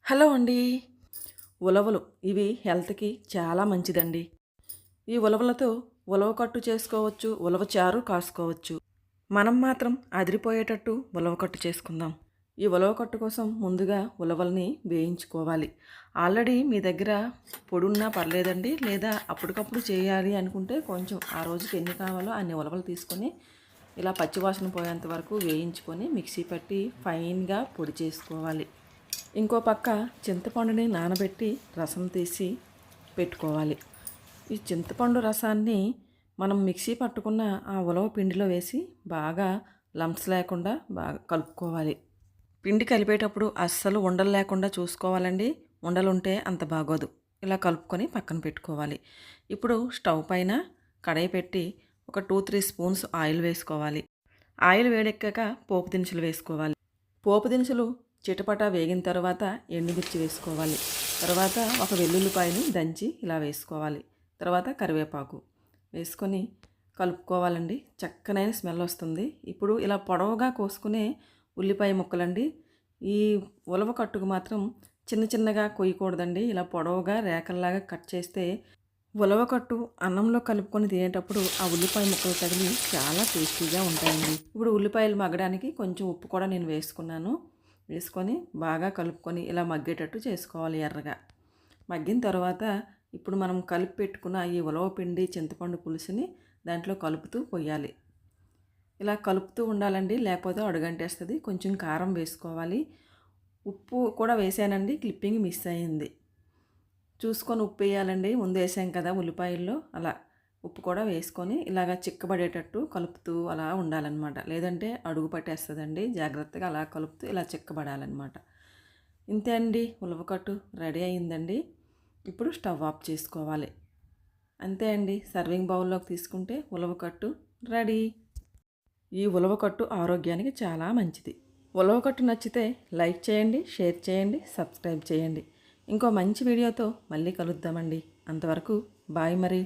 Hello అండి. ఉలవలు ఇవి హెల్త్‌కి చాలా మంచిదండి. ఈ ఉలవలతో ఉలవ కట్టు చేసుకోవచ్చు, ఉలవ చారు కాసుకోవచ్చు. మనం మాత్రం అదిరిపోయేటట్టు ఉలవ కట్టు చేసుకుందాం. ఈ ఉలవ కట్టు కోసం ముందుగా ఉలవల్ని వేయించుకోవాలి. ఆల్రెడీ మీ దగ్గర పొడున్నా పర్లేదండి. లేదా అప్పటికప్పుడు చేయాలి అనుకుంటే కొంచెం ఆ రోజుకి ఎన్ని కావాలో అన్ని ఉలవలు తీసుకొని ఇలా పచ్చివాసన పోయేంత వరకు వేయించుకొని మిక్సీ పట్టి ఫైన్‌గా పొడి చేసుకోవాలి. ఇంకో పక్క చింతపండుని నానబెట్టి రసం తీసి పెట్టుకోవాలి. ఈ చింతపండు రసాన్ని మనం మిక్సీ పట్టుకున్న ఆ ఉలవ పిండిలో వేసి బాగా లంప్స్ లేకుండా బాగా కలుపుకోవాలి. పిండి కలిపేటప్పుడు అస్సలు ఉండలు లేకుండా చూసుకోవాలండి. ఉండలుంటే అంత బాగోదు. ఇలా కలుపుకొని పక్కన పెట్టుకోవాలి. ఇప్పుడు స్టవ్ పైన కడాయి పెట్టి ఒక 2-3 స్పూన్స్ ఆయిల్ వేసుకోవాలి. ఆయిల్ వేడెక్కాక పోపు దినుసులు వేసుకోవాలి. పోపు దినుసులు చిటపట వేగిన తర్వాత ఎండుమిర్చి వేసుకోవాలి. తర్వాత ఒక వెల్లుల్లిపాయని దంచి ఇలా వేసుకోవాలి. తర్వాత కరివేపాకు వేసుకొని కలుపుకోవాలండి. చక్కనైన స్మెల్ వస్తుంది. ఇప్పుడు ఇలా పొడవుగా కోసుకునే ఉల్లిపాయ ముక్కలండి. ఈ ఉలవ కట్టుకు మాత్రం చిన్న చిన్నగా కొయ్యకూడదండి. ఇలా పొడవుగా రేకల్లాగా కట్ చేస్తే ఉలవ కట్టు అన్నంలో కలుపుకొని తినేటప్పుడు ఆ ఉల్లిపాయ ముక్కలు తగిలి చాలా టేస్టీగా ఉంటాయండి. ఇప్పుడు ఉల్లిపాయలు మగ్గడానికి కొంచెం ఉప్పు కూడా నేను వేసుకున్నాను. వేసుకొని బాగా కలుపుకొని ఇలా మగ్గేటట్టు చేసుకోవాలి ఎర్రగా. మగ్గిన తర్వాత ఇప్పుడు మనం కలిపి పెట్టుకున్న ఈ ఉలవ పిండి చింతపండు పులుసుని దాంట్లో కలుపుతూ పోయాలి. ఇలా కలుపుతూ ఉండాలండి, లేకపోతే అడుగంటేస్తుంది. కొంచెం కారం వేసుకోవాలి. ఉప్పు కూడా వేసానండి, క్లిప్పింగ్ మిస్ అయింది. చూసుకొని ఉప్పు వేయాలండి, ముందు వేసాం కదా ఉల్లిపాయల్లో. అలా ఉప్పు కూడా వేసుకొని ఇలాగ చిక్కబడేటట్టు కలుపుతూ అలా ఉండాలన్నమాట. లేదంటే అడుగు పట్టేస్తుందండి. జాగ్రత్తగా అలా కలుపుతూ ఇలా చిక్కబడాలన్నమాట. ఇంతే అండి, ఉలవకట్టు రెడీ అయిందండి. ఇప్పుడు స్టవ్ ఆఫ్ చేసుకోవాలి. అంతే అండి, సర్వింగ్ బౌల్లోకి తీసుకుంటే ఉలవకట్టు రెడీ. ఈ ఉలవకట్టు ఆరోగ్యానికి చాలా మంచిది. ఉలవకట్టు నచ్చితే లైక్ చేయండి, షేర్ చేయండి, సబ్స్క్రైబ్ చేయండి. ఇంకో మంచి వీడియోతో మళ్ళీ కలుద్దామండి. అంతవరకు బాయ్ మరి.